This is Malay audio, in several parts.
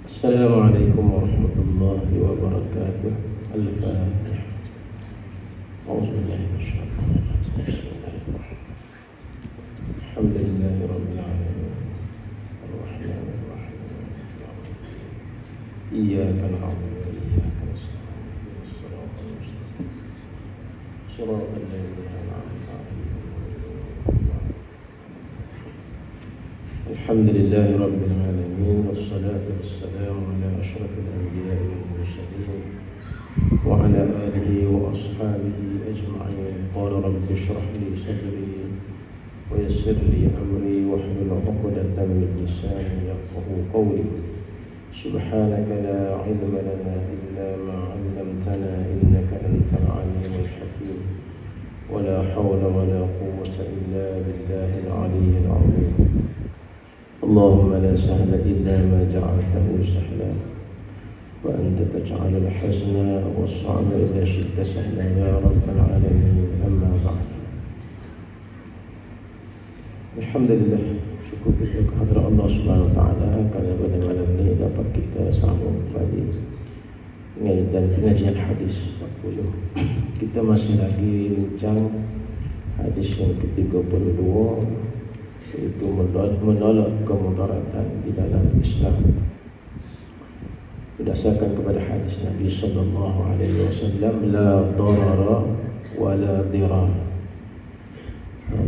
Assalamualaikum warahmatullahi wabarakatuh. Al-Fatihah. Alhamdulillahi rabbil alamin. Ar-Rahmanir Rahim. Iyyaka na'budu wa iyyaka nasta'in. Shiratal mustaqim. Shiratal ladzina an'amta 'alaihim. Alhamdulillahi rabbil alamin. Wassalatu wassalamu ala asyrafil anbiya'i wal mursalin wa ala alihi wa ashabihi ajma'in. Qala rabbi shrah li sadri wa yassir li amri wahlul 'uqdatam min lisani yafqahu qawli. Subhanaka la 'ilma lana illa ma 'allamtana innaka antal 'alimul hakim. Wa la hawla wa la quwwata illa billahil 'aliyyil 'azim. Allahumma la sahla illa ma ja'altahu sahla wa anta taj'alul hazna was-'amra idza syi'ta sahla ya rabbal 'alamin. Amma ba'd. Alhamdulillah, syukur kita kehadrat Allah Subhanahu wa taala kerana pada malam ini dapat kita sambung kembali dan pengajian hadis 40. Kita masih lagi bincang hadis yang ke-32, iaitu menolak kemudaratan di dalam Islam. Berdasarkan kepada hadis Nabi sallallahu alaihi wasallam, la darara wa la dirar.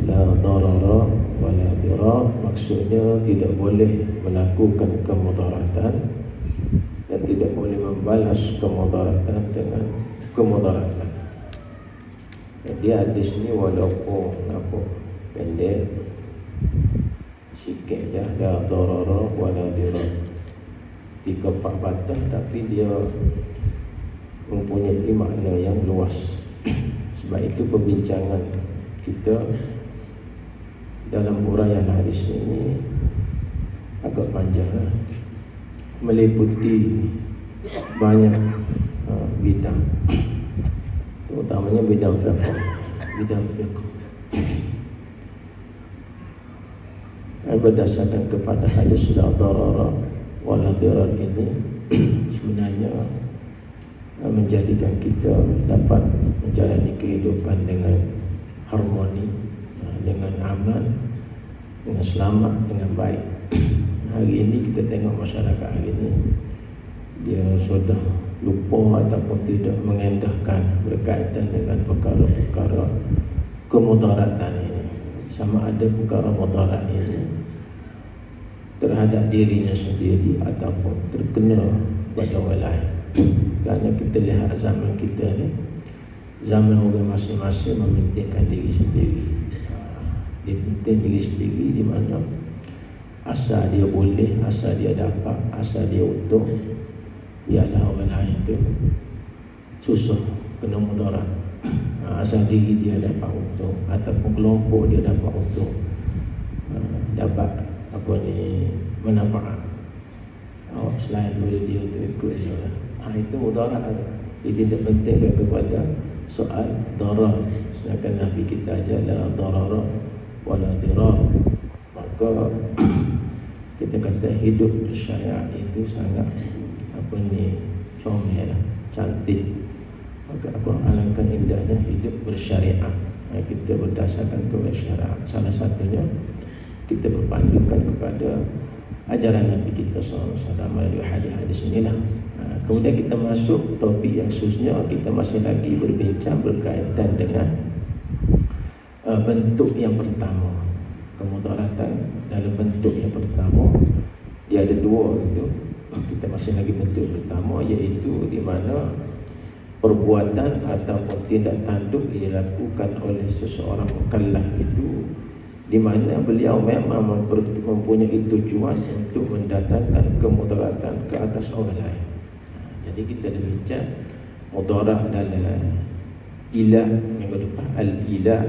La darara wa la dirar maksudnya tidak boleh melakukan kemudaratan dan tidak boleh membalas kemudaratan dengan kemudaratan. Jadi hadis ni walaupun pendek sikit je, la darara wa la dirar, 3-4 patah, tapi dia mempunyai makna yang luas. Sebab itu perbincangan kita dalam huraian hadis ini agak panjang, meliputi banyak bidang, terutamanya bidang fiqh. Berdasarkan kepada hadis la darara wa la dirar ini sebenarnya menjadikan kita dapat menjalani kehidupan dengan harmoni, dengan aman, dengan selamat, dengan baik. Hari ini kita tengok masyarakat hari ini, dia sudah lupa ataupun tidak mengendahkan berkaitan dengan perkara-perkara kemudaratan ini. Sama ada perkara mudarat ini terhadap dirinya sendiri ataupun terkena pada orang lain. Kerana kita lihat zaman kita ni, zaman orang masing-masing mementingkan diri sendiri. Dia penting diri sendiri di mana asal dia boleh, asal dia dapat, asal dia utuh, biarlah orang lain tu susah kena mudarat. Asal diri dia dapat untung ataupun kelompok dia dapat untung, dapat manfaat, awak selain daripada dia tu ikut dia lah. Itu mudarat. Dia tidak penting kepada soal darar. Sedangkan Nabi kita ajar la darara wa la dirar. Maka kita kata hidup syariat itu sangat comel lah, cantik. Maka alangkah indahnya hidup bersyariat. Kita berdasarkan kepada syariat. Salah satunya kita berpandukan kepada ajaran Nabi kita SAW melalui hadis-hadis inilah. Kemudian kita masuk topik yang khususnya, kita masih lagi berbincang berkaitan dengan bentuk yang pertama, kemudaratan dalam bentuk yang pertama. Dia ada dua itu. Kita masih lagi bentuk pertama, iaitu di mana perbuatan ataupun tindak tanduk dilakukan oleh seseorang mukallaf itu, di mana beliau memang mempunyai tujuan untuk mendatangkan kemudaratan ke atas orang lain. Jadi kita dah bincang mudarat dalam ilah, minggu depan al-ilah,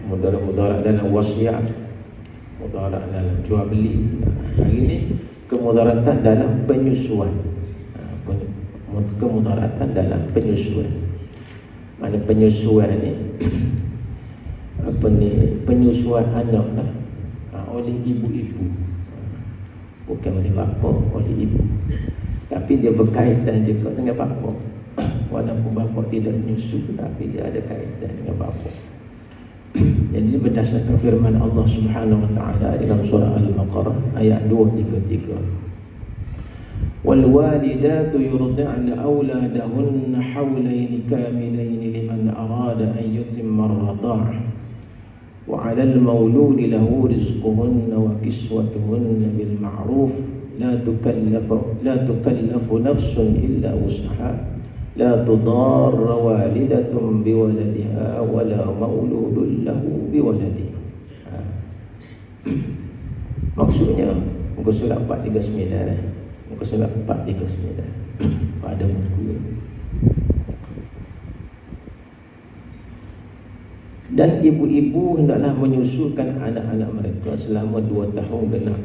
mudarat dalam wasiat, mudarat dalam jual beli. Hari ini kemudaratan dalam penyusuan. Kemudaratan dalam penyusuan. Mana penyusuan ni penyusuan anak lah, oleh ibu-ibu, bukan oleh bapa, oleh ibu. Tapi dia berkaitan juga dengan bapa. Walaupun bapa tidak menyusu, tapi dia ada kaitan dengan bapa. Jadi berdasarkan firman Allah Subhanahu wa taala dalam surah Al-Baqarah ayat 233. Wal walidatu yurdi'na auladahunna hawlayn kamilayn liman arada an yutimma ar-rada'ah wa 'alal mawludi lahu rizquhunna wa kiswatuhunna bil ma'ruf la tukallafu nafsun illa wus'aha la tudarra walidatun biwaladiha wala mauludun lahu biwaladihi. Maksudnya muka surat 439, muka surat 439 pada buku. Dan ibu-ibu hendaklah menyusukan anak-anak mereka selama 2 tahun genap,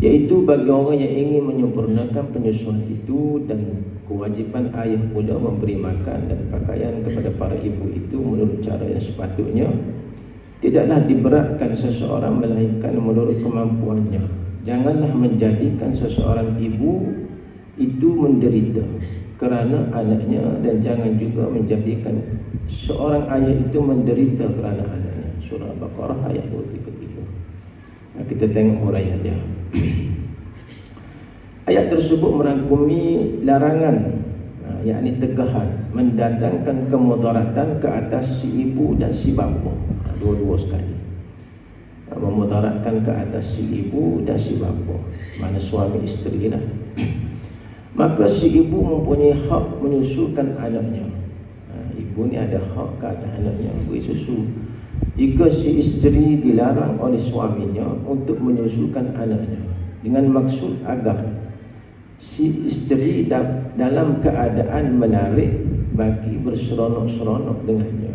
iaitu bagi orang yang ingin menyempurnakan penyusuan itu, dan kewajipan ayah pula memberi makan dan pakaian kepada para ibu itu menurut cara yang sepatutnya. Tidaklah diberatkan seseorang melainkan menurut kemampuannya. Janganlah menjadikan seseorang ibu itu menderita kerana anaknya, dan jangan juga menjadikan seorang ayah itu menderita kerana anaknya. Surah Al-Baqarah ayat 23. Kita tengok huraian dia. Ayat tersebut merangkumi larangan, yakni tegahan, mendatangkan kemudaratan ke atas si ibu dan si bapa, dua-dua sekali. Memudaratkan ke atas si ibu dan si bapa, mana suami isteri lah. Maka si ibu mempunyai hak menyusukan anaknya. Ibu ni ada hak ke atas anaknya, beri susu. Jika si isteri dilarang oleh suaminya untuk menyusukan anaknya, dengan maksud agar si isteri dalam keadaan menarik bagi berseronok-seronok dengannya,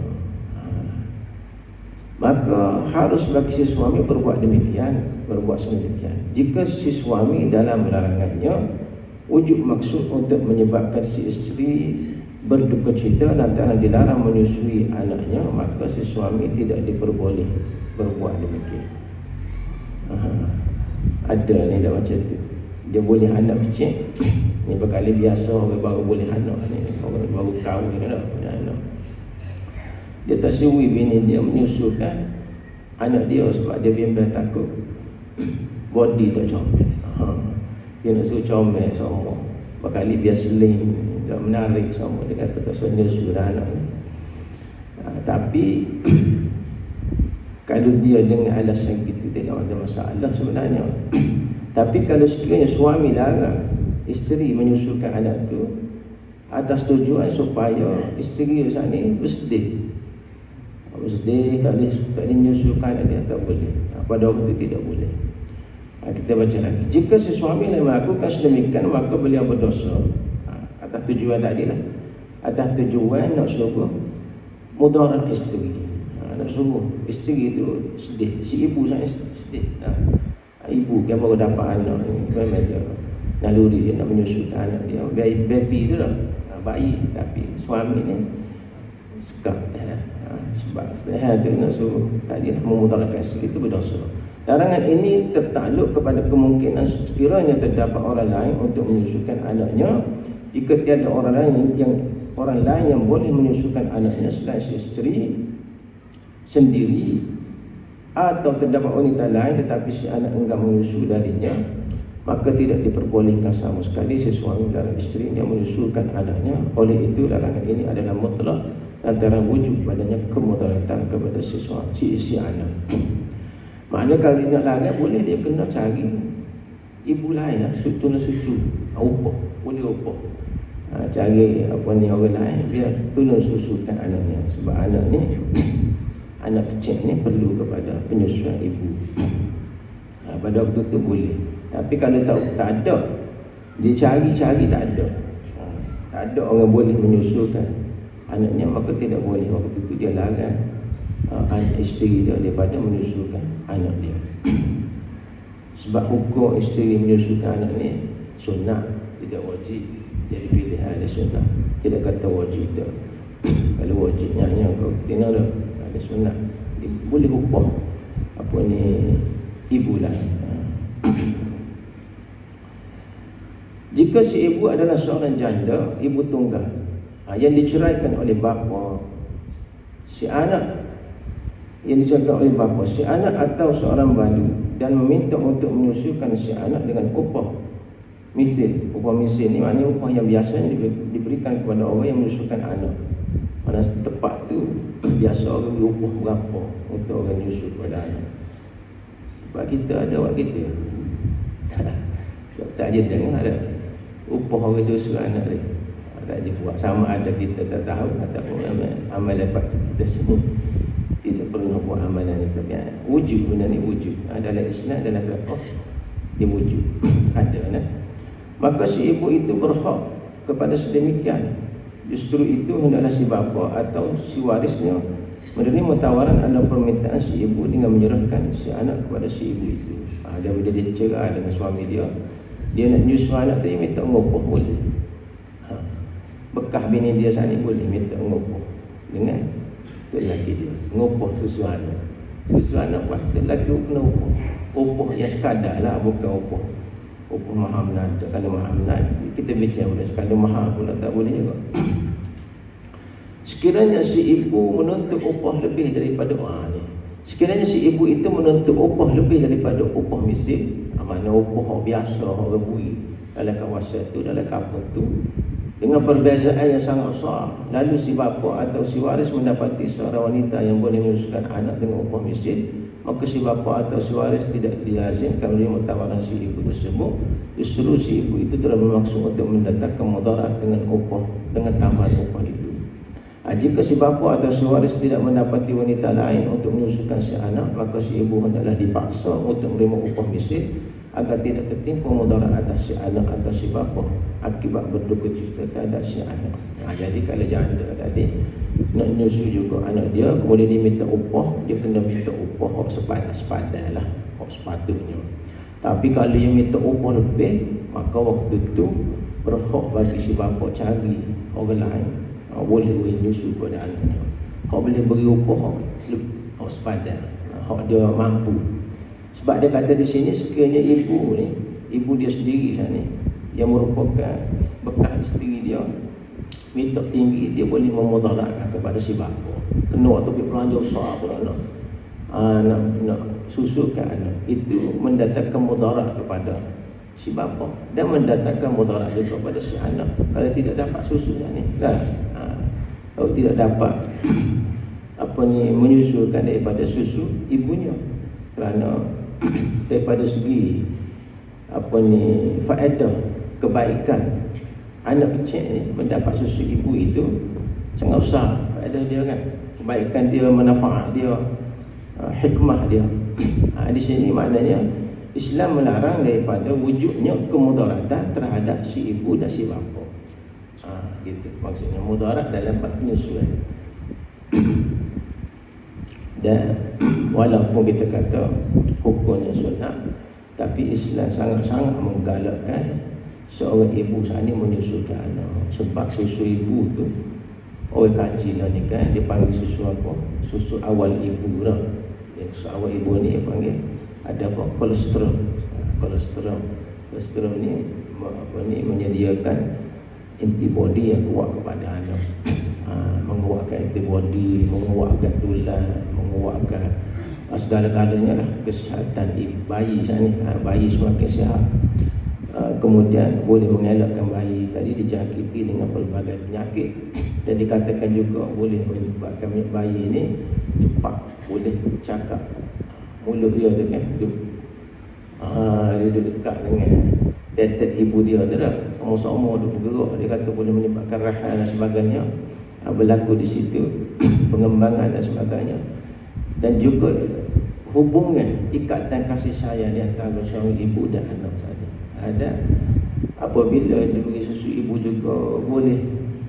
maka harus bagi si suami berbuat sedemikian. Jika si suami dalam larangannya wujud maksud untuk menyebabkan si isteri berduka cita lantaran dilarang menyusui anaknya, maka si suami tidak diperboleh berbuat demikian. Ada ni dah macam tu. Dia boleh anak kecil. Ni berkali biasa orang baru boleh anak ni, orang baru kahwin dah punya anak. Dia tak suri bini dia menyusukan anak dia sebab dia bimbang takut body tak comel. Dia nak suruh comel semua. Berkali dia slim, dia menarik semua. Dia kata tak suruh nyusu dah anak ni. Tapi kalau dia dengan alasan gitu tidak ada masalah sebenarnya. Tapi kalau sekiranya suami larang isteri menyusukan anak tu atas tujuan supaya isteri saat ni bersedih, kalau tak menyusukan anak dia, tak boleh. Pada waktu itu tidak boleh. Kita baca lagi. Jika si suami yang melakukan sedemikian, maka beliau berdosa atas tujuan tadi lah. Atas tujuan nak suruh mudarat isteri, nak suruh isteri itu sedih. Si ibu saya sedih. Ibu kan baru dapat anak ni, kan dia naluri dia nak menyusukan anak dia, baby tu lah, bayi. Tapi suami ni sekap sebab sebenarnya dia nak suruh tadi memudaratkan isteri itu berdosa. Larangan ini tertakluk kepada kemungkinan sekiranya terdapat orang lain untuk menyusukan anaknya. Jika tiada orang lain yang boleh menyusukan anaknya selain si isteri sendiri, atau terdapat wanita lain tetapi si anak enggan menyusu darinya, maka tidak diperbolehkan sama sekali si suami dan isterinya menyusukan anaknya. Oleh itu larangan ini adalah mutlak antara wujud padanya kemudaratan kepada si anak. Maknanya kalau dia nak larang, boleh dia kena cari ibu lain lah, susu upah, boleh upah. Cari orang lain biar tolong susukan anaknya. Sebab anak ni anak kecil ni perlu kepada penyusuan ibu. Pada waktu tu boleh. Tapi kalau tak ada, dia cari-cari tak ada orang boleh menyusukan anaknya, maka tidak boleh. Waktu itu dia larang isteri dia daripada menyusukan anak dia. Sebab hukum isteri menyusukan anak ni sunnah, tidak wajib. Jadi pilihan dia sunnah, tidak kata wajib dah. Kalau wajibnya kau tinggal dah sunat. Dia boleh upah apa ni ibu lah. Jika si ibu adalah seorang janda, ibu tunggal, yang diceraikan oleh bapa, si anak yang diceraikan oleh bapa, si anak atau seorang badu dan meminta untuk menyusukan si anak dengan upah misil. Upah misil ni maknanya upah yang biasanya diberikan kepada orang yang menyusukan anak. Mana tepat tu biasa orang beri upah berapa untuk orang menyusu kepada anak. Sebab kita ada buat kita tak je dengar ada upah orang susu anak dia, tak je buat. Sama ada kita tak tahu ataupun amal dapat kita sini tidak pernah buat amalan itu. Wujud benda ni wujud dalam Islam, dalam fiqh dia wujud ada nah. Maka si ibu itu berhak kepada sedemikian. Justru itu hendaklah si bapa atau si warisnya menerima tawaran atau permintaan si ibu dengan menyerahkan si anak kepada si ibu itu. Bila dia cerai dengan suami dia nak nyusu anak tu, dia minta ngopoh boleh. Bekah bini dia sana boleh minta ngopoh dengan tu lelaki dia. Ngopoh susu anak. Susu anak buat tu lelaki kena opoh. Opoh yang sekadar lah, bukan opoh mahal menada. Kalau mahal menada kita bincang boleh, kalau mahal pula tak boleh juga. Sekiranya si ibu menuntut upah lebih daripada ni. Sekiranya si ibu itu menuntut upah lebih daripada upah misil, mana upah biasa orang beri dalam kawasan tu, dalam kampung tu, dengan perbezaan yang sangat besar, lalu si bapa atau si waris mendapati seorang wanita yang boleh menyusukan anak dengan upah misil, maka si bapa atau si waris tidak dilazimkan menerima tawaran si ibu tersebut. Justru si ibu itu telah bermaksud untuk mendatangkan mudarat dengan upah, dengan tambahan upah itu. Jika si bapa atau si waris tidak mendapati wanita lain untuk menyusukan si anak, maka si ibu hendaklah dipaksa untuk menerima upah misil agar tidak tertimpa mudarat atas si anak atau si bapa akibat berduka cita terhadap si anak. Jadi kalau janda tadi nak nyusu juga anak dia, kemudian dia minta upah, dia kena minta upah hak sepadan lah, hak sepatutnya. Tapi kalau dia minta upah lebih, maka waktu tu berhak bagi si bapa cari orang lain boleh nyusu pada anaknya. Hak boleh beri upah hak sepadan, hak dia mampu. Sebab dia kata di sini sekiranya ibu dia sendiri sana yang merupakan bekas isteri dia minta tinggi, dia boleh memudaratkan kepada si bapa. Kena waktu pergi belanja besar pula nak susukan anak, itu mendatangkan mudarat kepada si bapa dan mendatangkan mudarat juga kepada si anak kalau tidak dapat susu sana. Kalau tidak dapat menyusukan daripada susu ibunya, kerana daripada segi faedah kebaikan anak kecil ni mendapat susu ibu itu sangat besar faedah dia kan, kebaikan dia, manfaat dia, hikmah dia. Di sini maknanya Islam melarang daripada wujudnya kemudaratan terhadap si ibu dan si bapa. Gitu maksudnya, mudarat dalam penyusuan. Dan walaupun kita kata hukumnya sunnah, tapi Islam sangat-sangat menggalakkan seorang ibu sana menyusukan anak. Sebab susu ibu tu, orang kaji lah ni kan, dia panggil susu apa? Susu awal ibu lah. Susu awal ibu ni dia panggil ada apa? Kolesterol. Kolesterol ni menyediakan antibody yang kuat kepada anak. Menguatkan antibody, menguatkan tulang, menguatkan segala-galanya lah, kesihatan bayi sana. Bayi semakin sihat, kemudian boleh mengelakkan bayi tadi dijangkiti dengan pelbagai penyakit. Dan dikatakan juga boleh menyebabkan bayi ini cepat boleh cakap. Mulut dia tu kan dia dekat dengan tetek ibu dia tu dah, sama-sama dia bergerak. Dia kata boleh menyebabkan rahal dan sebagainya berlaku di situ, pengembangan dan sebagainya. Dan juga hubungan ikatan kasih sayang di antara seorang ibu dan anak saja. Ada apabila diberi susu ibu juga boleh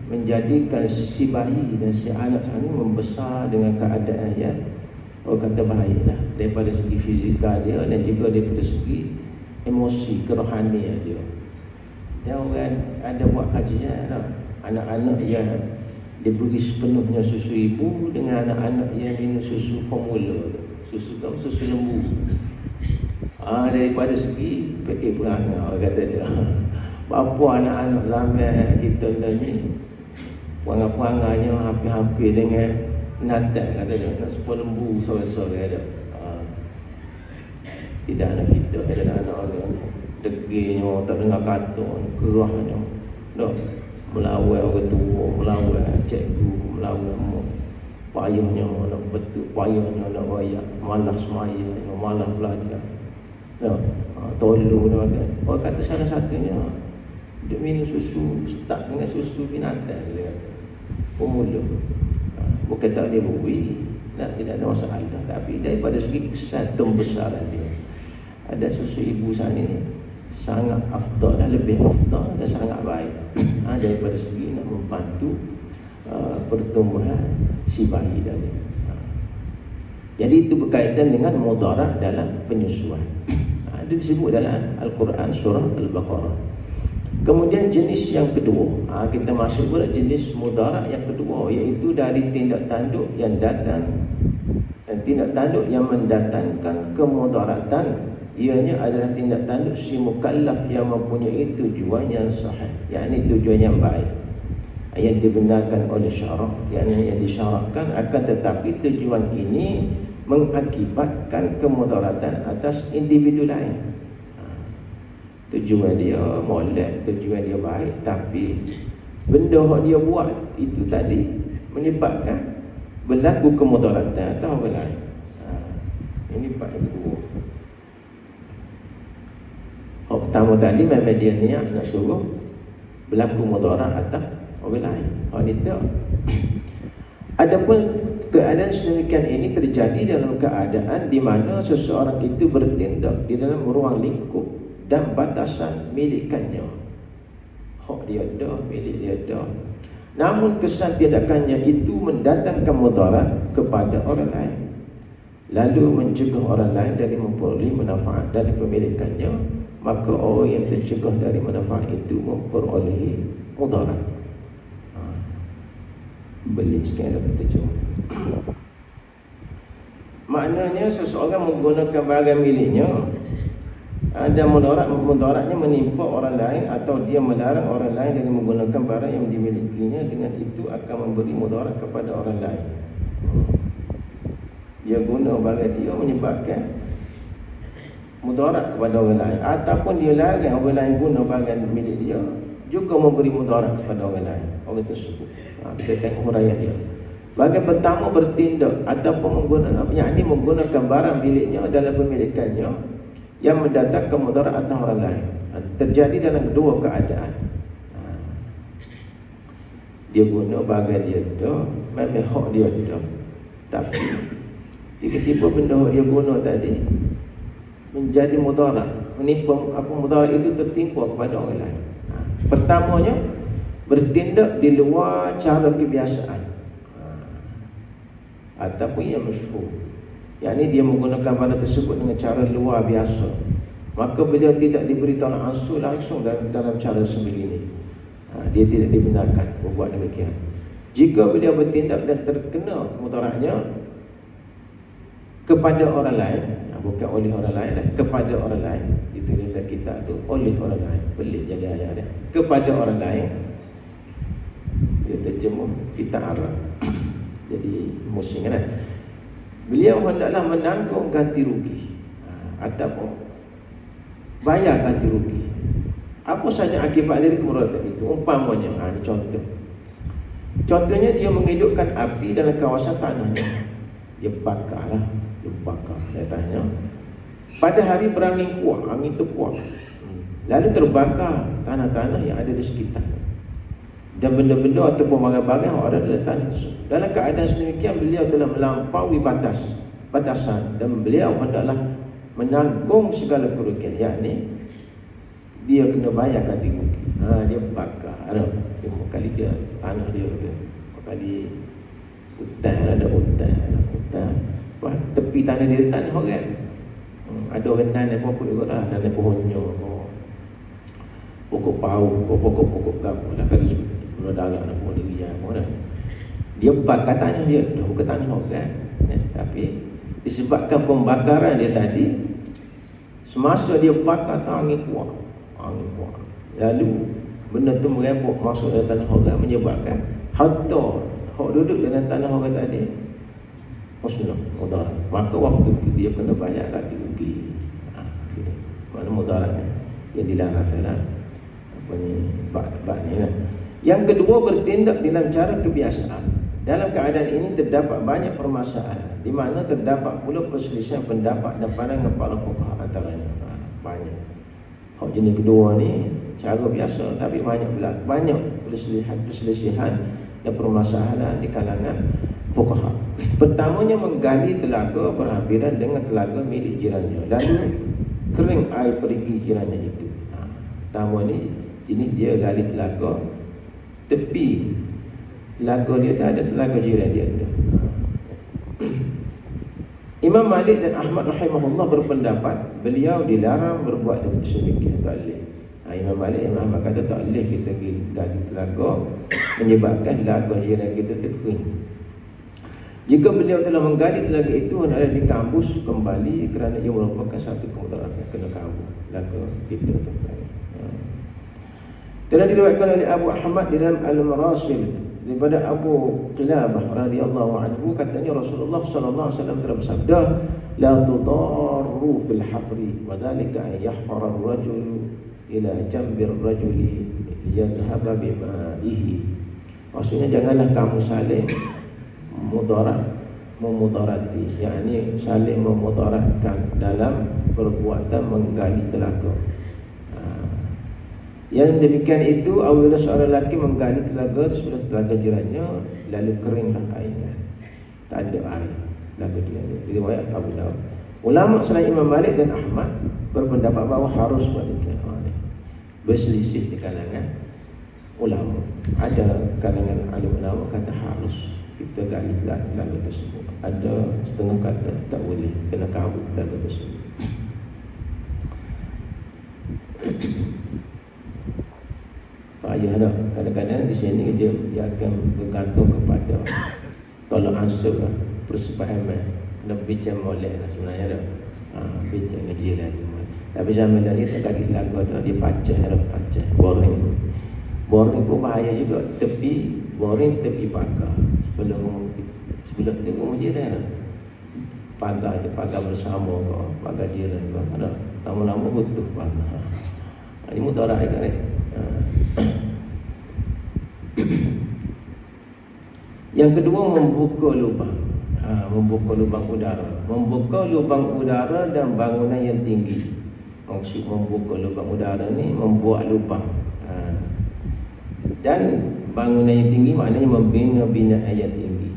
menjadikan si bayi dan si anak sana membesar dengan keadaan yang orang kata baiklah, daripada segi fizikal dia dan juga daripada segi emosi kerohanian dia. Dan orang ada buat kajian lah, anak-anak yang Dia beri sepenuhnya susu ibu dengan anak-anak yang minum susu formula, susu lembu. Daripada segi perangai, orang kata dia, berapa anak-anak zaman kita ni perangai-perangainya hampir-hampir dengan Natal, kata dia, nak sepuluh lembu sore-sore ada. Tidak anak kita, ada anak orang degilnya, tak dengar kata, kerahnya, dah melawan orang tua, melawan cikgu, melawan payahnya nak betul, payahnya nak royak, malas semaya, malas belajar. Tolu kan. Orang kata salah satunya dia minum susu, start dengan susu binatang dia kata. Pemula. Bukan tak dia beri, tidak ada masalah, tapi daripada segi kesan pembesaran dia, ada susu ibu sana ni sangat afdal dan lebih afdal dan sangat baik daripada segi nak membantu pertumbuhan si bayi tadi. Jadi itu berkaitan dengan mudarat dalam penyusuan. Itu disebut dalam Al-Quran surah Al-Baqarah. Kemudian jenis yang kedua, kita masuk pula jenis mudarat yang kedua, iaitu dari tindak tanduk yang datang, tindak tanduk yang mendatangkan kemudaratan. Ianya adalah tindak tanduk si mukallaf yang mempunyai tujuan yang sahih, yakni tujuan yang baik, yang dibenarkan oleh syarak, yakni yang disyarakkan, akan tetapi tujuan ini mengakibatkan kemudaratan atas individu lain. Tujuan dia molek, tujuan dia baik, tapi benda yang dia buat itu tadi menyebabkan berlaku kemudaratan atas orang lain. Ini part yang kedua. Pertama tadi memang dia niat nak suruh berlaku mudarat atas orang lain. Ini tak. Adapun keadaan sedemikian ini terjadi dalam keadaan di mana seseorang itu bertindak di dalam ruang lingkup dan batasan milikannya. Hak dia dah, milik dia dah. Namun kesan tindakannya itu mendatangkan mudarat kepada orang lain, lalu mencegah orang lain dari memperoleh manfaat dari pemilikannya, maka orang yang tercegah dari manfaat itu memperoleh mudarat. Beli sikit ada terjemah. Maknanya seseorang menggunakan barang miliknya dan mudaratnya menimpa orang lain, atau dia melarang orang lain dari menggunakan barang yang dimilikinya, dengan itu akan memberi mudarat kepada orang lain. Dia guna barang dia menyebabkan mudarat kepada orang lain, ataupun dia larang orang lain guna barang milik dia, juga memberi mudarat kepada orang lain, orang tersebut. Kita tengok huraian dia. Bahagian pertama, bertindak ataupun menggunakan barang miliknya dalam pemilikannya yang mendatangkan mudarat atas orang lain. Terjadi dalam kedua keadaan. Dia guna barang dia dah, memang hak dia dah, tapi tiba-tiba benda dia guna tadi menjadi mudarat, menimpa mudarat itu tertimpa kepada orang lain. Pertamanya, bertindak di luar cara kebiasaan, ataupun yang masyhur, yakni dia menggunakan barang tersebut dengan cara luar biasa, maka beliau tidak diberitahu langsung dalam cara sebegini. Dia tidak dibenarkan membuat demikian. Jika beliau bertindak dan terkena mudaratnya kepada orang lain, bukan oleh orang lain, kepada orang lain, itu dalam kitab tu, oleh orang lain, pelik jadi ayat dia, kepada orang lain. Dia terjemah kitab Arab jadi musing kan. Beliau hendaklah menanggung ganti rugi, ataupun bayar ganti rugi. Apa saja akibat dari kemudaratan itu? Umpamanya, ini contoh. Contohnya, dia menghidupkan api dalam kawasan tanahnya. Dia bakar. Dia tanya, pada hari berangin kuat, angin tu kuat, lalu terbakar tanah-tanah yang ada di sekitar, dan benda-benda ataupun barang-barang yang ada dalam tanah tersebut. Dalam keadaan sedemikian, beliau telah melampaui batasan, dan beliau hendaklah menanggung segala kerugian, yakni dia kena bayar ganti rugi. Dia bakar, dia kali dia tanah dia, kali hutan, ada hutan. Tepi tanah dia tanah orang. Ada orang nanam pokok juga lah, nanam pohonnya, pokok pau, pokok-pokok gapo lah, kali darah nak boleh dia, mana. Dia bakar tanah dia, dah bukan tanah orang. Tapi disebabkan pembakaran dia tadi, semasa dia bakar angin kuat. Lalu benda tu merepuk masuk dalam tanah orang, menyebabkan harta hak duduk dalam tanah orang tadi musnah, mudarat. Maka waktu itu dia kena bayar ganti rugi. Gitu. Mana mudaratnya yang dilarang dalam apa ni, bab ni kan. Yang kedua, bertindak dalam cara kebiasaan. Dalam keadaan ini terdapat banyak permasalahan, di mana terdapat pula perselisihan pendapat dan pandangan para fuqaha antaranya. Banyak. Hak jenis kedua ni cara biasa, tapi banyak perselisihan dan permasalahan di kalangan fuqaha. Pertamanya, menggali telaga berhampiran dengan telaga milik jirannya, lalu kering air perigi jirannya itu. Pertama ni jenis dia gali telaga, tepi telaga dia tu ada telaga jiran dia tu. Imam Malik dan Ahmad rahimahullah berpendapat beliau dilarang berbuat demikian, tak boleh. Imam Malik dan Ahmad kata tak boleh kita gali telaga menyebabkan telaga jiran kita terkering. Jika beliau telah menggali telaga itu, hendaklah dikambus kembali kerana ia merupakan satu kemudaratan, kena kambus telaga kita tu. Telah diriwayatkan oleh Abu Ahmad di dalam Al-Marasil daripada Abu Qilabah radhiyallahu anhu, katanya Rasulullah sallallahu alaihi wasallam telah bersabda, la tudarru fil hafri wa dhalika an yahfara ar-rajulu ila jambi ar-rajuli liyadhhaba bima'ihi. Maksudnya janganlah kamu saling memudarati, yakni saling memudaratkan dalam perbuatan menggali telaga. Yang demikian itu, apabila seorang lelaki menggali telaga sebelah telaga jirannya, lalu keringlah airnya, tak ada air telaga jirannya. Riwayat Abu Dawud. Ulama selain Imam Malik dan Ahmad berpendapat bahawa harus buat demikian. Berselisih di kalangan ulama. Ada kalangan alim ulama kata harus kita gali telaga tersebut. Ada setengah kata tak boleh, kena kabut telaga tersebut. Payah dah. Kadang-kadang di sini dia akan bergantung kepada tolak ansur lah, persepahaman. Kena bincang molek lah sebenarnya dah. Bincang ngaji lah tu. Tapi zaman dah ni tak kaki telaga dah, dia pacah, boring pun bahaya juga. Boring tepi pagar. Sebelum tengok je dah. Pagar tu pagar bersama kau, pagar jiran kau. Ada lama-lama butuh pagar. Ini mudarat kan ni. Yang kedua, membuka lubang. Membuka lubang udara. Membuka lubang udara dan bangunan yang tinggi. Maksud membuka lubang udara ni membuat lubang. Dan bangunan yang tinggi maknanya membina binaan yang tinggi.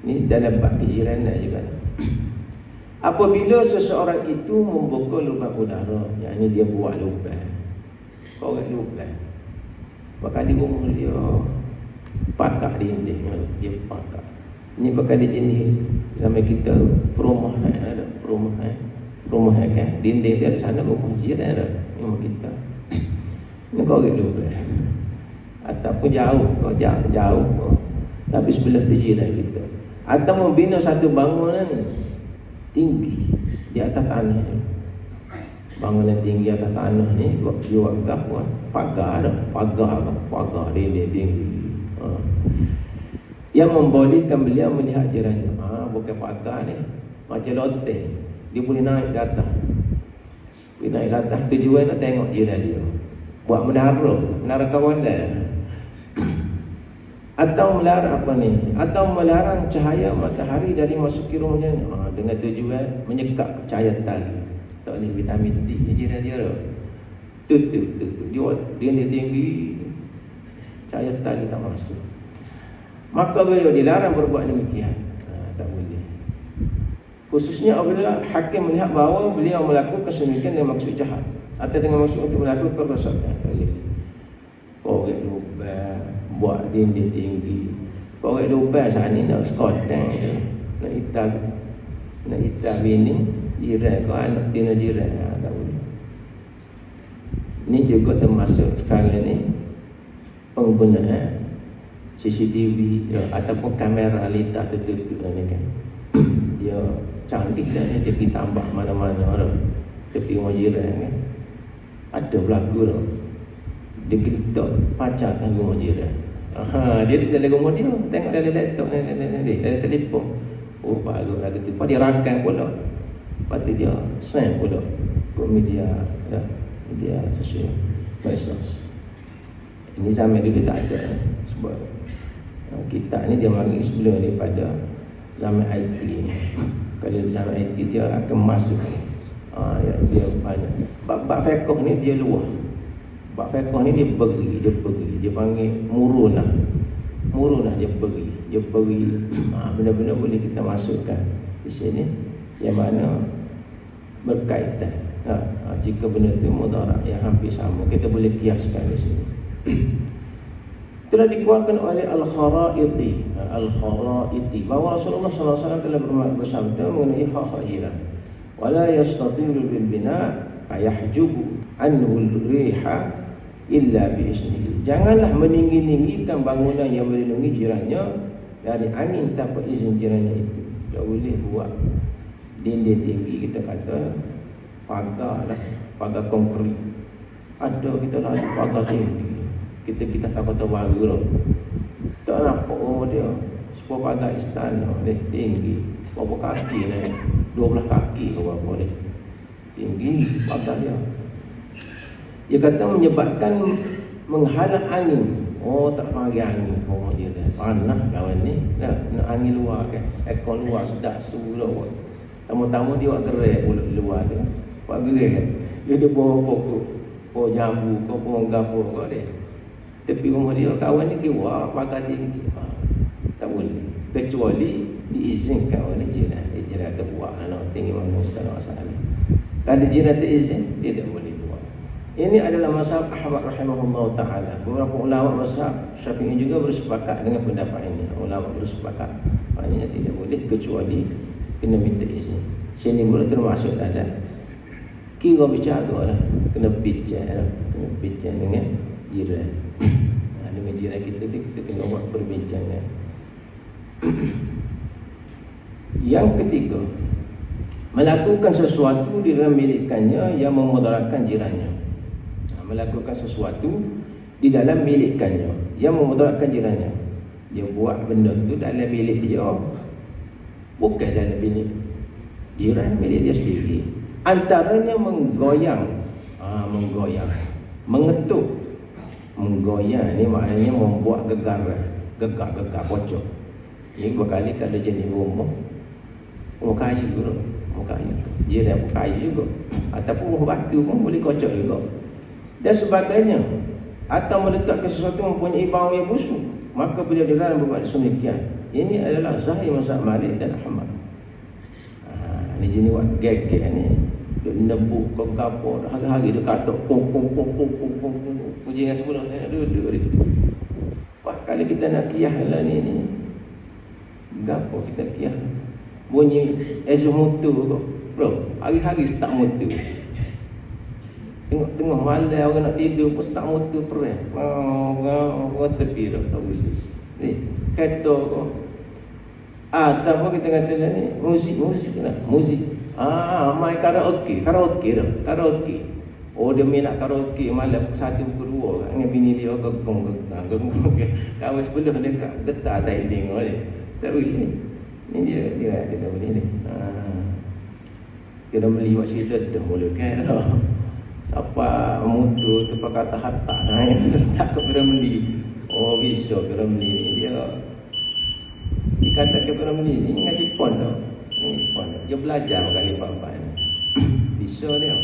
Ini dalam bab kejiranan juga. Apabila seseorang itu membuka lubang udara, yakni dia buat lubang, korek lubang, bakal di rumah dia pakak dinding, dia pakak. Ini bakal dia jenis sampai kita perumahan ada perumahan kan, dinding dia ada sana, rumah jiran ada rumah kita. Ini korek lubang. Ataupun jauh tapi sebelah jiran kita. Atau membina satu bangunan tinggi di atas tanah ni. Bangunan tinggi atas tanah ni dia buat pagar dinding tinggi. Yang membolehkan beliau melihat jirannya. Bukan pagar ni, macam loteng, dia boleh naik ke atas. Dia naik ke atas, tujuan nak tengok jiran dia. Buat menara kawalan. Atau melarang apa ni? Atau melarang cahaya matahari dari masuki rumahnya, dengan tujuan menyekap cahaya tali. Tak boleh vitamin D jiran dia. Tutup. Dia tinggi, cahaya tali tak masuk. Maka beliau dilarang berbuat demikian. Tak boleh. Khususnya apabila hakim melihat bahawa beliau melakukan sedemikian dengan maksud jahat atau dengan maksud untuk melakukan kerosakan. Korek lubang, buat dinding tinggi. Korek lubang saat ni nak sekoteng, nak hitam bini jiran kau, anak tina jiran. Tak boleh. Ini juga termasuk sekarang ni penggunaan CCTV ataupun kamera litar tertutup ni kan. Dia cantik dah dia pergi tambah mana-mana dah. Tepi rumah jiran kan. Ada berlaku dah. Dia kita pacar kan rumah jiran. Dia di dalam rumah dia tengok dalam laptop ni, dalam telefon. Oh bagus lah gitu. Dia rakam pula. Lepas tu dia send pula ke media dah. Media sosial. Medsos. Ini zaman dulu tak ada sebab kita ni dia mari sebelum daripada zaman IT ni. Kalau zaman IT dia akan masuk dia banyak. Bab fiqh ni dia luar. Bab fiqh ni dia pergi, dia panggil murun lah dia pergi. Benda-benda boleh kita masukkan di sini yang mana berkaitan. Jika benda itu mudarat yang hampir sama, kita boleh kiaskan di sini. Telah dikeluarkan oleh Al-Kharaiti bahawa Rasulullah SAW telah bersabda mengenai hak-hak jiran. Wala yastatilu bil bina ayahjubu anhu riha illa bi isnihi. Janganlah meninggi-ninggikan bangunan yang melindungi jirannya dari angin tanpa izin jirannya itu. Tak boleh buat dinding tinggi, kita kata pagar konkrit. Ada kita lah pagar tinggi. Kita tak kata baru lah. Tak nampak dia. Sebuah pagar istana dia tinggi. Berapa kaki ni? 12 kaki ke berapa ni? Tinggi pagar dia. Dia kata menyebabkan menghalang angin. Oh tak panggil angin kau dia dah. Panas kawan ni. Nak angin luar kan. Aircon luar sedap suruh buat. Tamu-tamu dia buat gerai luar tu. Buat gerai kan. Dia ada bawah pokok. Pohon jambu kau, pohon gapo kau dia. Tepi rumah dia kawan ni keluar pagar tinggi. Tak boleh. Kecuali diizinkan oleh jiran. Jiran tu buat anak tinggi bangun tak ada masalah. Kalau jiran tak izin, dia tak boleh buat. Ini adalah mazhab Ahmad rahimahullah ta'ala. Beberapa ulama mazhab Syafi'i juga bersepakat dengan pendapat ini. Ulama bersepakat. Maknanya tidak boleh kecuali kena minta izin. Sini mula termasuk dalam kira bicara lah. Kena bicara dengan jiran. Dengan jiran kita kena buat perbincangan. Yang ketiga, melakukan sesuatu di dalam milikannya yang memudaratkan jirannya. Melakukan sesuatu di dalam milikannya yang memudaratkan jirannya. Dia buat benda tu dalam milik dia, bukan dalam milik jiran, milik dia sendiri. Antaranya menggoyang, mengetuk. Menggoyang ni maknanya membuat gegar pocok. Ini berkali kalau jenis rumah kayu juga, dia dah kayu juga, ataupun batu pun boleh kocok juga dan sebagainya. Atau meletakkan sesuatu mempunyai bau yang busuk, maka bila dilarang berbuat demikian. Ini adalah zahir mazhab Malik dan Ahmad. Ni jenis buat gek-gek ni, dia nebuk ke kapur hari-hari dia katok pung puji dengan sebelah saya duduk dia. Wah, kalau kita nak kiyah lah ni gapo kita kiyah bunyi mutu kok bro, hari-hari start mutu. Tengok malam orang nak tidur pun start mutu perih. Tepi dah tak boleh ni kata kok. Ataupun kita kata ni musik lah, musik. Main karaoke dah. Oh dia minat karaoke malam 1-2 kan dengan bini dia gegong. Kawan sebelah dia getar tailing dia. Tak boleh. Ni dia tak boleh ni. Dia dah beli buat cerita dah mula kan. Siapa mutu tu pakai kata hatta tak ke Piramli. Oh bisa Piramli ni dia dikata ke Piramli ni ngaji pon dah. Dia belajar kali apa-apa ni. Bisa dia.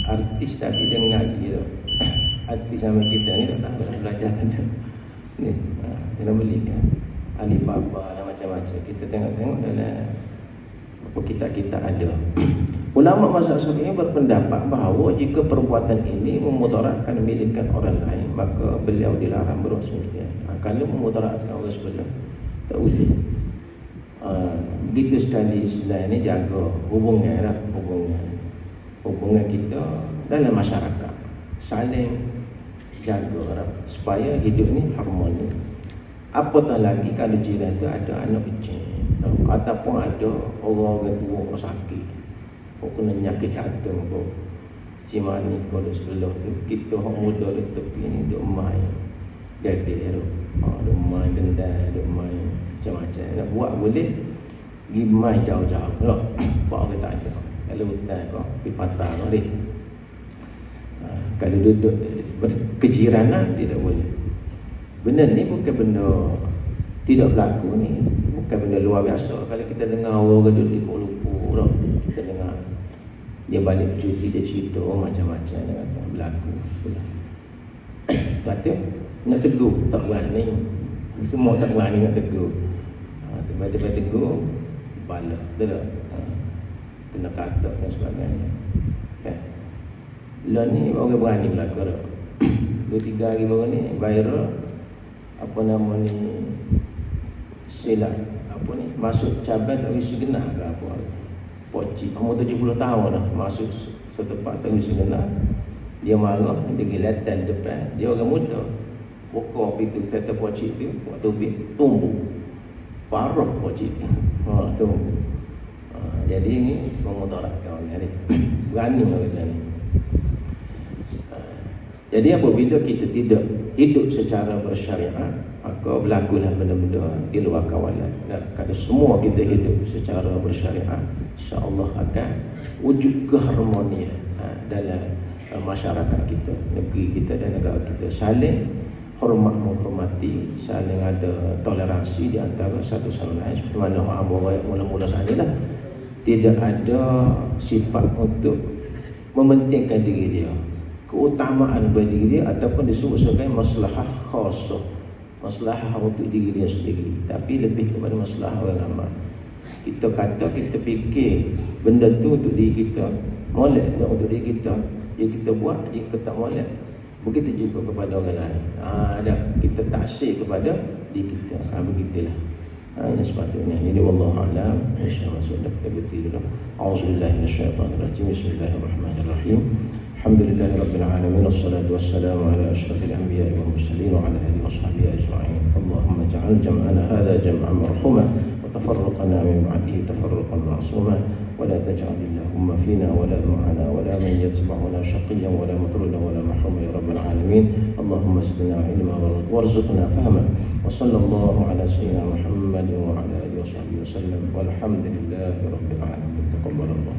Artis tadi dia ngaji tu. Artis sama kita ni tak tahu belajar dah. Ni, kita belikan Alibaba dan macam-macam. Kita tengok-tengok dalam apa kita ada. Ulama mazhab Syafi'i berpendapat bahawa jika perbuatan ini memudaratkan milikan orang lain, maka beliau dilarang berbuat demikian. Kalau memudaratkan orang sebelah, tak boleh. Begitu sekali Islam ni jaga hubungan kita dalam masyarakat, saling jaga orang supaya hidup ni harmoni. Apatah lagi kalau jiran tu ada anak kecil ataupun ada orang tua sakit, kena nyakit jantung kau cimani kau di sebelah tu, kita orang muda di tepi ni duk main gagal, duk main dendam, duk main macam-macam. Nak buat boleh pergi main jauh-jauh lah. Buat orang tak ada. Kalau hutan kau pergi patah kau ni. Kalau duduk berkejiranan tidak boleh. Benda ni bukan benda tidak berlaku ni, bukan benda luar biasa. Kalau kita dengar orang duduk di Kuala Lumpur, kita dengar dia balik cuti, dia cerita macam-macam, dia kata berlaku. Kata nak tegur tak berani, semua tak berani nak tegur. Tiba-tiba tegur bala, betul tak? Kena kata dan sebagainya. Lah ni orang berani berlaku dah. 2-3 hari baru ni viral apa nama ni silat apa ni masuk cabai tak isi genah ke apa. Pocik umur 70 tahun dah masuk setempat tak isi genah. Dia marah, dia gelatan depan. Dia orang muda. Pokok itu kata pocik tu waktu tumbuh. Parah pocik tu. Tumbuh. Jadi ni memudaratkan orang ni. Berani orang ni. Jadi apabila kita tidak hidup secara bersyariat, maka berlakulah benda-benda di luar kawalan. Kalau semua kita hidup secara bersyariat, insya-Allah akan wujud keharmonian dalam masyarakat kita, negeri kita dan negara kita. Saling hormat menghormati, saling ada toleransi di antara satu sama lain. Seperti mana orang mula-mula sanalah tidak ada sifat untuk mementingkan diri dia, keutamaan bagi dia ataupun disebut sebagai maslahah khasah, maslahah untuk diri dia sendiri, tapi lebih kepada maslahah orang ramai. Kita kata kita fikir benda tu untuk diri kita, molek untuk diri kita, jika kita buat, jika tak molek, begitu juga kepada orang lain. Ada kita taksir kepada diri kita. Begitulah. Ini sepatutnya. Ini wallahu a'lam. Insyaallah sudah kita berhenti dulu. A'udzubillahi minasyaitonir rajim. Bismillahirrahmanirrahim. Alhamdulillahi rabbil alamin, wassalatu wassalamu ala asyrafil anbiya'i wal mursalin wa ala alihi washabihi ajma'in. Allahumma ij'al jam'ana hadha jam'an marhuma wa tafarraqana min ba'dihi tafarruqan ma'suma wa la taj'al illahumma fina wa la ma'ana wa la man yatba'una shaqiyyan wa la matrudan wa la mahruman ya rabbal alamin. Allahumma zidna ilma warzuqna fahma wa sallallahu ala sayyidina Muhammadin wa ala alihi washabihi wasallam walhamdulillahi rabbil alamin. Taqabbalallah.